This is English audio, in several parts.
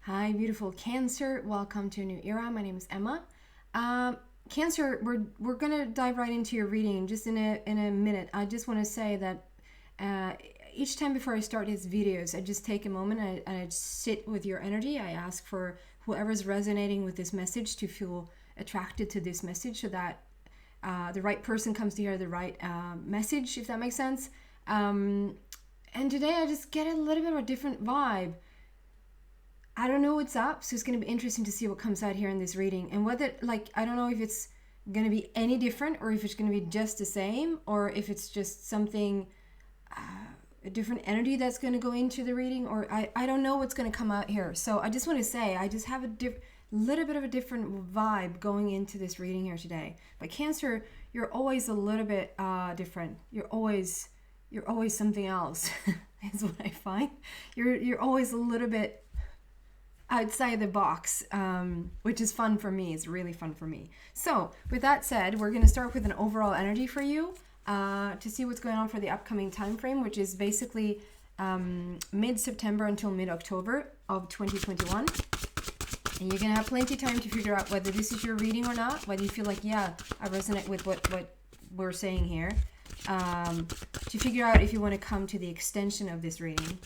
Hi, beautiful Cancer. Welcome to a new era. My name is Emma. Cancer, we're gonna dive right into your reading just in a minute. I just want to say that uh, each time before I start his videos, I just take a moment and I sit with your energy. I ask for whoever's resonating with this message to feel attracted to this message, so that the right person comes to hear the right message, if that makes sense. And today I just get a little bit of a different vibe. I don't know what's up, so it's going to be interesting to see what comes out here in this reading. And whether, I don't know if it's going to be any different or if it's going to be just the same, or if it's just something, a different energy that's going to go into the reading, or I don't know what's going to come out here. So I just want to say, I just have a little bit of a different vibe going into this reading here today. But Cancer, you're always a little bit different. You're always something else. Is what I find. You're always a little bit outside the box, which is fun for me. It's really fun for me. So with that said, we're going to start with an overall energy for you to see what's going on for the upcoming time frame, which is basically mid-September until mid-October of 2021. And you're going to have plenty of time to figure out whether this is your reading or not, whether you feel like, yeah, I resonate with what we're saying here, to figure out if you want to come to the extension of this reading.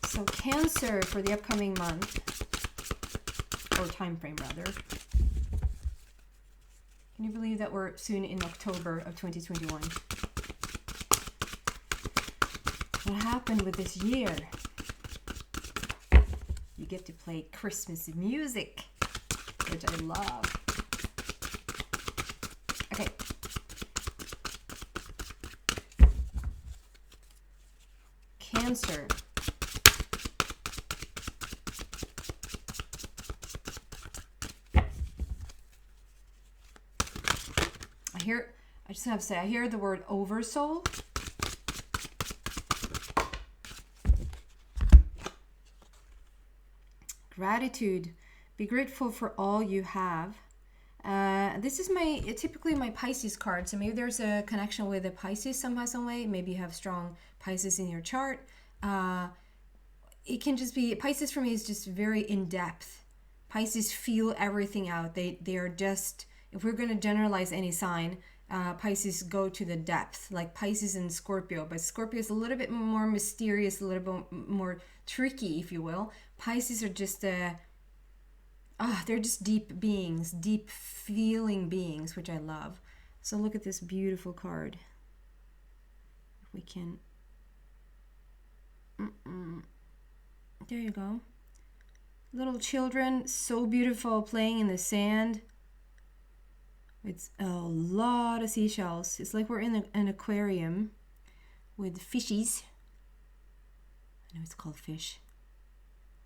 So Cancer for the upcoming month, or time frame rather. Can you believe that we're soon in October of 2021? What happened with this year? You get to play Christmas music, which I love. Okay. Cancer. I just have to say, I hear the word oversoul. Gratitude. Be grateful for all you have. This is typically my Pisces card. So maybe there's a connection with a Pisces somehow, some way. Maybe you have strong Pisces in your chart. It can just be, Pisces for me is just very in-depth. Pisces feel everything out. They are just, if we're going to generalize any sign, Pisces go to the depth, like Pisces and Scorpio. But Scorpio is a little bit more mysterious, a little bit more tricky, if you will. Pisces are just, they're just deep beings, deep feeling beings, which I love. So look at this beautiful card. If we can, there you go. Little children, so beautiful, playing in the sand. It's a lot of seashells. It's like we're in an aquarium with fishies. I know it's called fish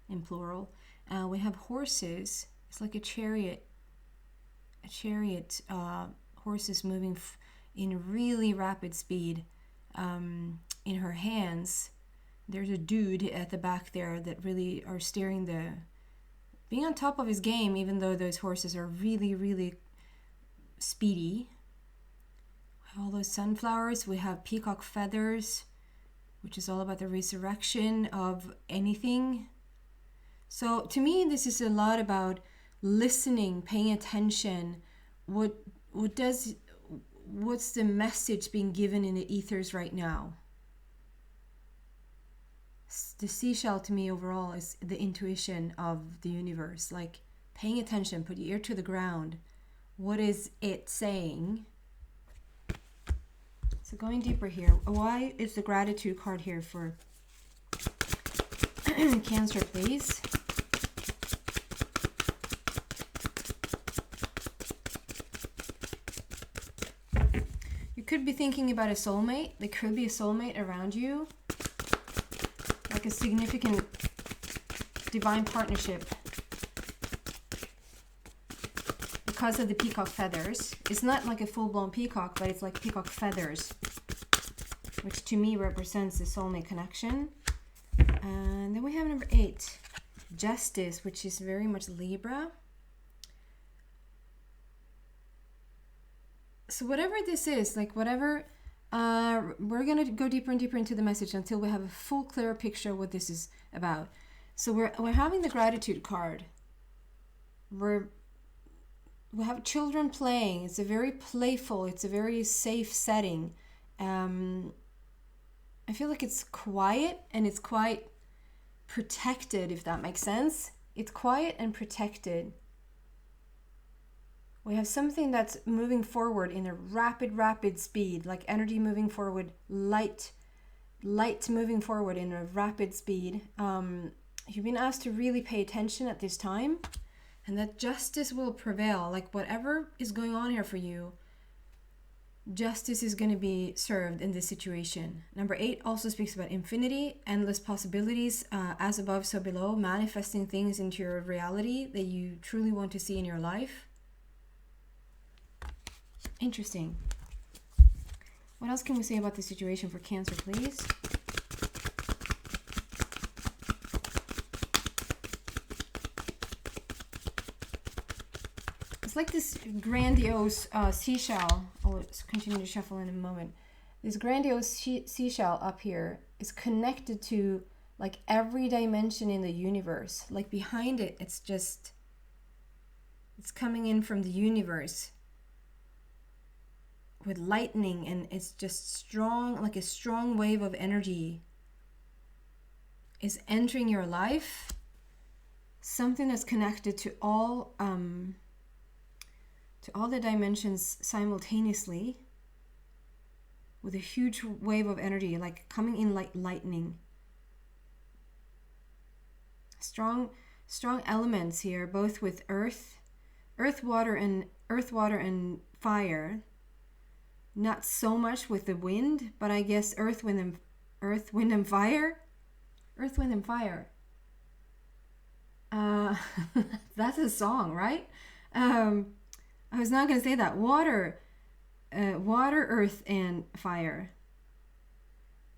in plural. We have horses. It's like a chariot. Horses moving in really rapid speed. In her hands, there's a dude at the back there that really are steering being on top of his game, even though those horses are really, really speedy. All those sunflowers. We have peacock feathers, which is all about the resurrection of anything. So to me, this is a lot about listening, paying attention. What's the message being given in the ethers right now? The seashell to me overall is the intuition of the universe, like paying attention, put your ear to the ground. What is it saying? So going deeper here, why is the gratitude card here for Cancer, please? You could be thinking about a soulmate. There could be a soulmate around you, like a significant divine partnership. Because of the peacock feathers. It's not like a full-blown peacock, but it's like peacock feathers, which to me represents the soulmate connection. And then we have number 8, Justice, which is very much Libra. So whatever this is, like whatever, we're going to go deeper and deeper into the message until we have a full, clear picture of what this is about. So we're having the gratitude card. We have children playing. It's a very playful, it's a very safe setting. I feel like it's quiet and it's quite protected, if that makes sense. It's quiet and protected. We have something that's moving forward in a rapid speed, like energy moving forward, light moving forward in a rapid speed. You've been asked to really pay attention at this time, and that justice will prevail. Like whatever is going on here for you, justice is going to be served in this situation. Number 8 also speaks about infinity, endless possibilities, as above, so below, manifesting things into your reality that you truly want to see in your life. Interesting. What else can we say about the situation for Cancer, please? It's like this grandiose seashell. I'll continue to shuffle in a moment. This grandiose seashell up here is connected to like every dimension in the universe. Like behind it, it's coming in from the universe with lightning, and it's just strong, like a strong wave of energy is entering your life. Something that's connected to all the dimensions simultaneously, with a huge wave of energy, like coming in like lightning. Strong elements here, both with earth, water, and fire. Not so much with the wind, but I guess earth, wind, and fire. Earth, wind, and fire. That's a song, right? I was not going to say that. Water, earth, and fire.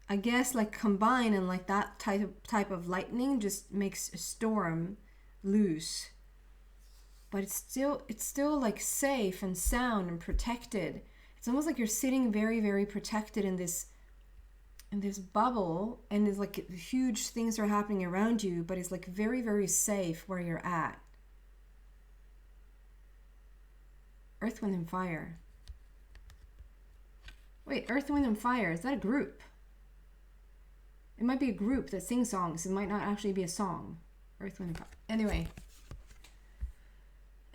I guess like combine, and like that type of lightning just makes a storm loose. But it's still like safe and sound and protected. It's almost like you're sitting very, very protected in this bubble, and there's like huge things are happening around you, but it's like very, very safe where you're at. Earth, Wind, and Fire. Wait, Earth, Wind, and Fire, is that a group? It might be a group that sings songs. It might not actually be a song. Earth, Wind, and Fire. Anyway.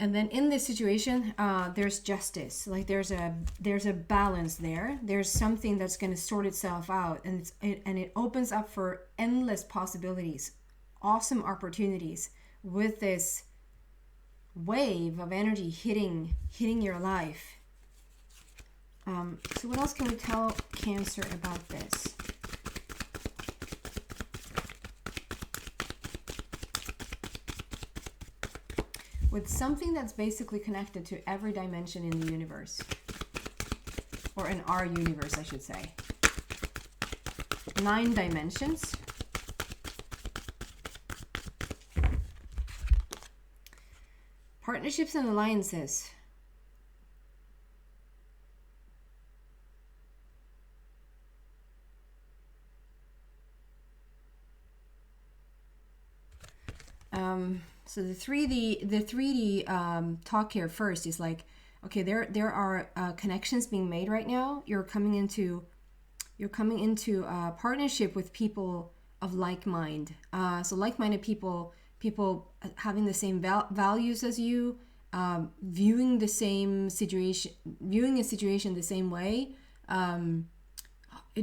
And then in this situation, there's justice. Like there's a balance there. There's something that's going to sort itself out, and it opens up for endless possibilities, awesome opportunities with this wave of energy hitting your life. So what else can we tell Cancer about this? With something that's basically connected to every dimension in the universe, or in our universe, I should say. 9 dimensions. Partnerships and alliances. So the 3D talk here first is like, okay, there are connections being made right now. You're coming into a partnership with people of like mind. So like-minded people having the same values as you, viewing a situation the same way.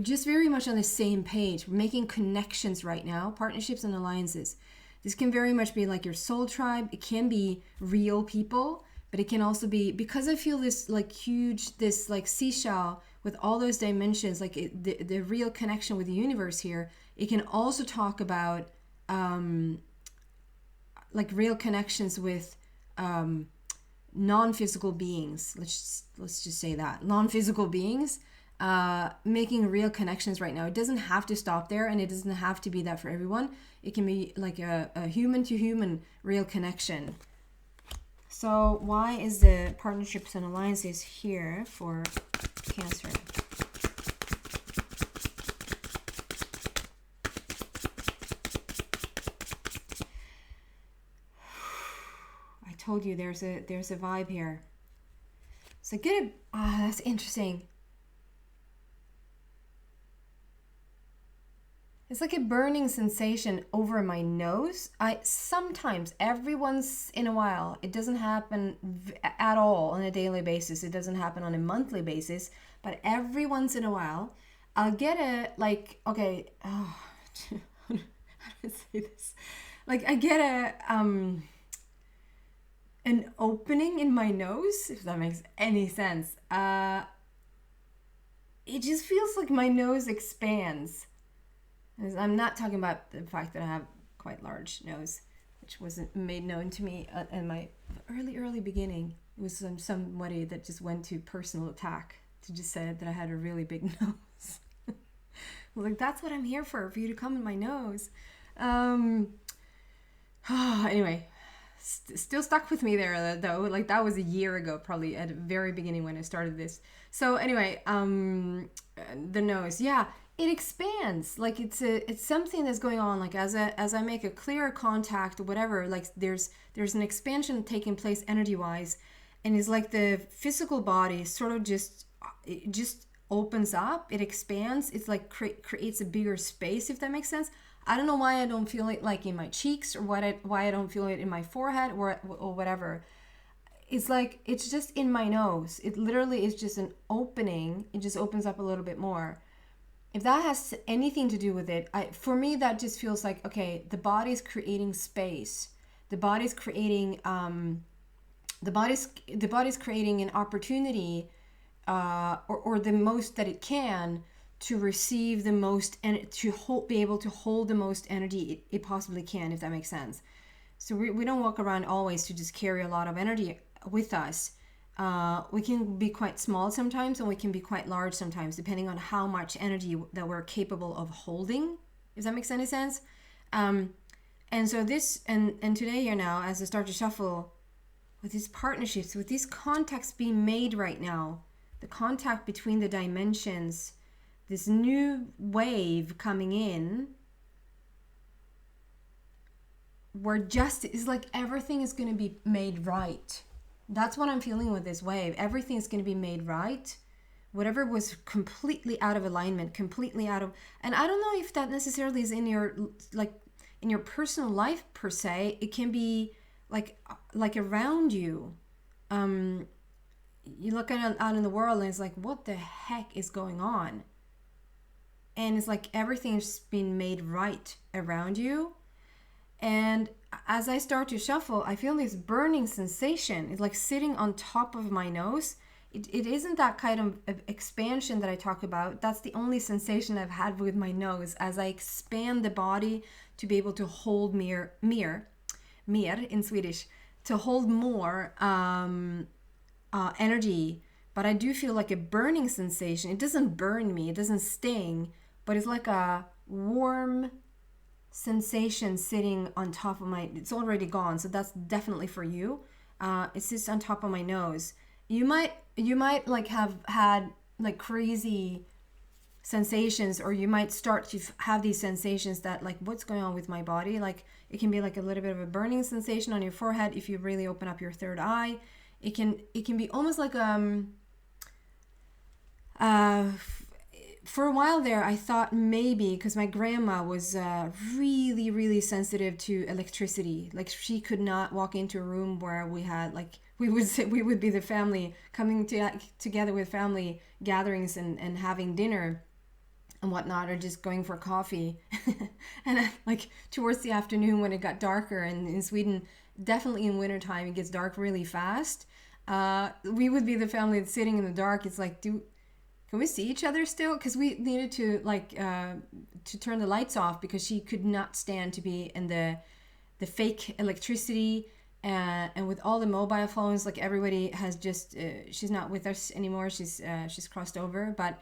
Just very much on the same page. We're making connections right now, partnerships and alliances. This can very much be like your soul tribe. It can be real people, but it can also be, because I feel this like huge, this like seashell with all those dimensions, like the real connection with the universe here. It can also talk about like real connections with non-physical beings. Let's just say that non-physical beings. Making real connections right now. It doesn't have to stop there, and it doesn't have to be that for everyone. It can be like a human to human real connection. So why is the partnerships and alliances here for Cancer? told you there's a vibe here. So get it. That's interesting. It's like a burning sensation over my nose. Sometimes, every once in a while, it doesn't happen at all on a daily basis. It doesn't happen on a monthly basis, but every once in a while, I'll get a, like, okay, oh, how do I say this? Like, I get an opening in my nose, if that makes any sense. It just feels like my nose expands. I'm not talking about the fact that I have quite large nose, which wasn't made known to me in my early beginning. It was somebody that just went to personal attack to just say that I had a really big nose. Like, that's what I'm here for you to come in my nose. Anyway, still stuck with me there though. Like, that was a year ago, probably at the very beginning when I started this. So anyway, the nose, yeah. It expands, like it's something that's going on. Like as I make a clearer contact or whatever, like there's an expansion taking place energy wise, and it's like the physical body sort of just opens up, it expands. It's like creates a bigger space, if that makes sense. I don't know why I don't feel it like in my cheeks, or why I don't feel it in my forehead or whatever. It's like it's just in my nose. It literally is just an opening. It just opens up a little bit more. If that has anything to do with it, for me, that just feels like, okay, the body's creating space. The body's creating creating an opportunity, or the most that it can, to receive the most and to be able to hold the most energy it possibly can, if that makes sense. So we don't walk around always to just carry a lot of energy with us. We can be quite small sometimes, and we can be quite large sometimes, depending on how much energy that we're capable of holding, if that makes any sense. And so this, and today here now, as I start to shuffle with these partnerships, with these contacts being made right now, the contact between the dimensions, this new wave coming in, where just is like everything is going to be made right. That's what I'm feeling with this wave. Everything is going to be made right. Whatever was completely out of alignment, and I don't know if that necessarily is in your personal life per se. It can be like around you. You look out in the world and it's like, what the heck is going on? And it's like everything's been made right around you. And as I start to shuffle, I feel this burning sensation. It's like sitting on top of my nose. It isn't that kind of expansion that I talk about. That's the only sensation I've had with my nose as I expand the body to be able to hold mer in Swedish, to hold more energy. But I do feel like a burning sensation. It doesn't burn me, it doesn't sting, but it's like a warm sensation sitting on top of my, it's already gone, so that's definitely for you. It sits on top of my nose. You might like have had like crazy sensations, or you might start to have these sensations that like, what's going on with my body? Like it can be like a little bit of a burning sensation on your forehead if you really open up your third eye. It can be almost like for a while there, I thought maybe because my grandma was really, really sensitive to electricity. Like she could not walk into a room where we had like, we would be the family coming together with family gatherings and having dinner and whatnot, or just going for coffee. And like towards the afternoon when it got darker, and in Sweden, definitely in wintertime, it gets dark really fast. We would be the family that's sitting in the dark. It's like, can we see each other still? Because we needed to to turn the lights off, because she could not stand to be in the fake electricity, and with all the mobile phones, like everybody has just she's not with us anymore. She's crossed over, but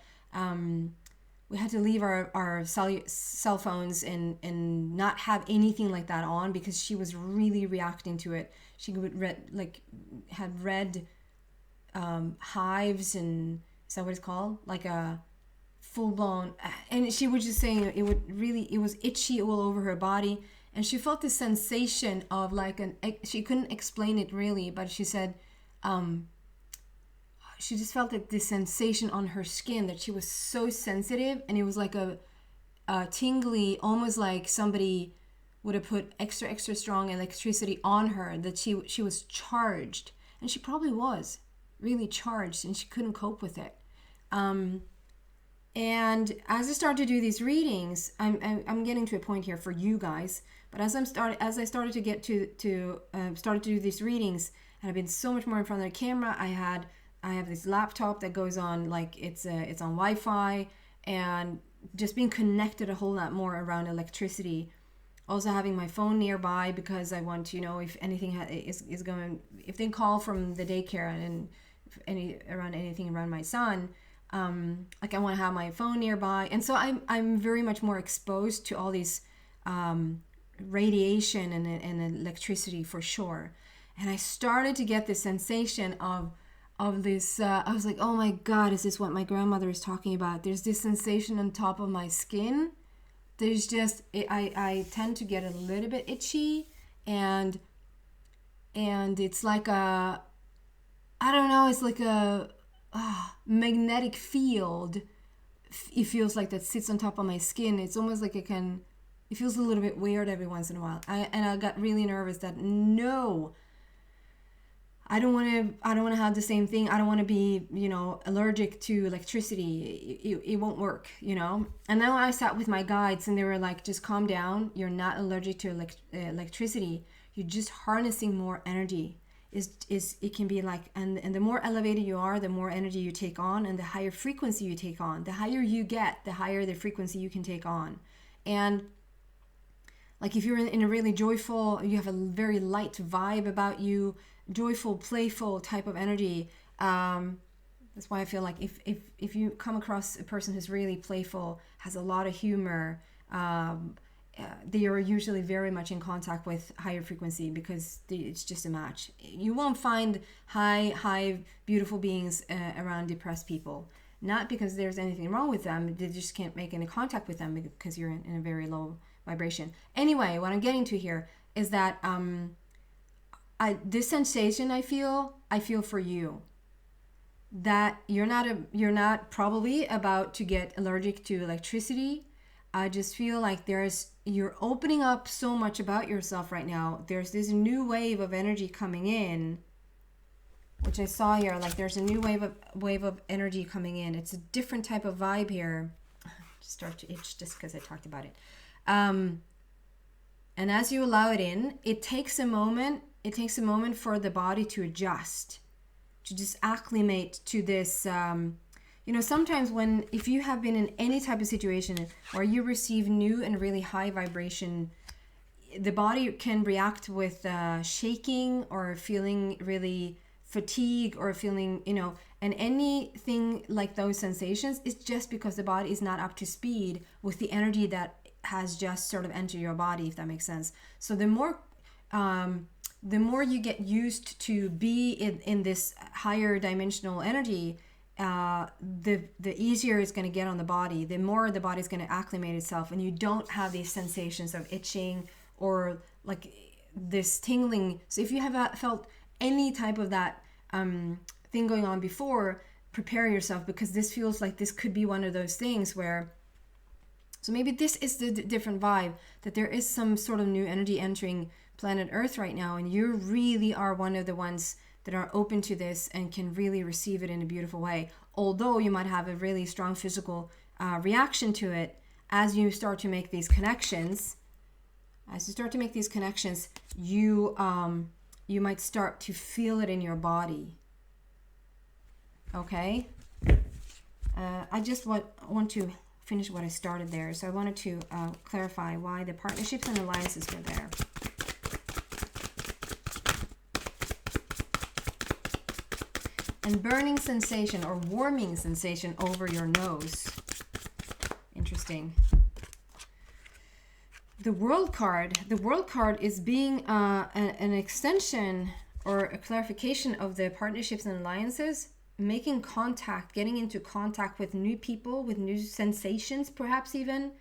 we had to leave our cell phones and not have anything like that on, because she was really reacting to it. She would had red hives, and is that what it's called? Like a full blown, and she was just saying it was itchy all over her body, and she felt this sensation of like she couldn't explain it really, but she said she just felt like this sensation on her skin, that she was so sensitive, and it was like a tingly, almost like somebody would have put extra strong electricity on her, that she was charged, and she probably was really charged, and she couldn't cope with it. And as I start to do these readings, I'm getting to a point here for you guys. But as I started to get started to do these readings, and I've been so much more in front of the camera. I have this laptop that goes on, like it's on Wi-Fi, and just being connected a whole lot more around electricity. Also having my phone nearby, because I want to know if anything is going, if they call from the daycare and anything around my son. Like I want to have my phone nearby, and so I'm very much more exposed to all these radiation and electricity for sure. And I started to get this sensation of this. I was like, oh my God, is this what my grandmother is talking about? There's this sensation on top of my skin. There's just I tend to get a little bit itchy, and it's like I don't know. It's like a magnetic field. It feels like that sits on top of my skin. It's almost like it feels a little bit weird every once in a while. I got really nervous that no, I don't want to have the same thing. I don't want to be, allergic to electricity. It won't work, And then I sat with my guides, and they were like, just calm down. You're not allergic to electricity. You're just harnessing more energy. It can be like, and the more elevated you are, the more energy you take on, and the higher frequency you take on. The higher you get, the higher the frequency you can take on. And like if you're in a really joyful, you have a very light vibe about you, joyful, playful type of energy. That's why I feel like if you come across a person who's really playful, has a lot of humor, they are usually very much in contact with higher frequency, because it's just a match. You won't find high beautiful beings around depressed people, not because there's anything wrong with them. They just can't make any contact with them because you're in a very low vibration. Anyway, what I'm getting to here is that this sensation I feel for you, that you're not probably about to get allergic to electricity. I just feel like you're opening up so much about yourself right now. There's this new wave of energy coming in, which I saw here. Like there's a new wave of energy coming in. It's a different type of vibe here. Start to itch just because I talked about it. And as you allow it in, it takes a moment. It takes a moment for the body to adjust, to just acclimate to this. Sometimes if you have been in any type of situation where you receive new and really high vibration, the body can react with shaking or feeling really fatigue or feeling, and anything like those sensations is just because the body is not up to speed with the energy that has just sort of entered your body, if that makes sense. So the more you get used to be in this higher dimensional energy, the easier it's going to get on the body, the more the body's going to acclimate itself, and you don't have these sensations of itching or like this tingling. So if you have felt any type of that thing going on before, prepare yourself, because this feels like this could be one of those things where, so maybe this is the different vibe, that there is some sort of new energy entering planet Earth right now, and you really are one of the ones that are open to this and can really receive it in a beautiful way. Although you might have a really strong physical reaction to it, as you start to make these connections. You might start to feel it in your body. Okay? I just want to finish what I started there. So I wanted to clarify why the partnerships and alliances were there. And burning sensation or warming sensation over your nose. Interesting. The World card is being an extension or a clarification of the partnerships and alliances, making contact, getting into contact with new people, with new sensations, perhaps even.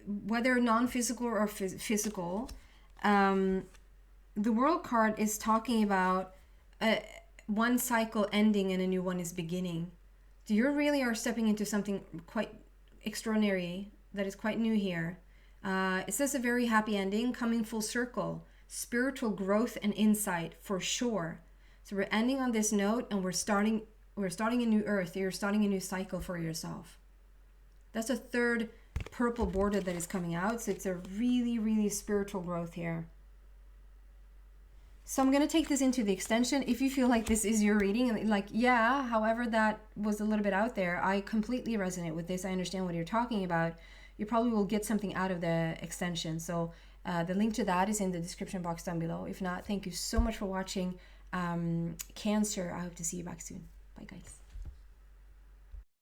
whether non-physical or physical, the World card is talking about one cycle ending and a new one is beginning. So you really are stepping into something quite extraordinary that is quite new here. It says a very happy ending, coming full circle, spiritual growth and insight for sure. So we're ending on this note, and we're starting a new earth. You're starting a new cycle for yourself. That's a third purple border that is coming out. So it's a really, really spiritual growth here. So I'm going to take this into the extension. If you feel like this is your reading, and like, yeah, however, that was a little bit out there, I completely resonate with this. I understand what you're talking about. You probably will get something out of the extension. So the link to that is in the description box down below. If not, thank you so much for watching. Cancer, I hope to see you back soon. Bye, guys.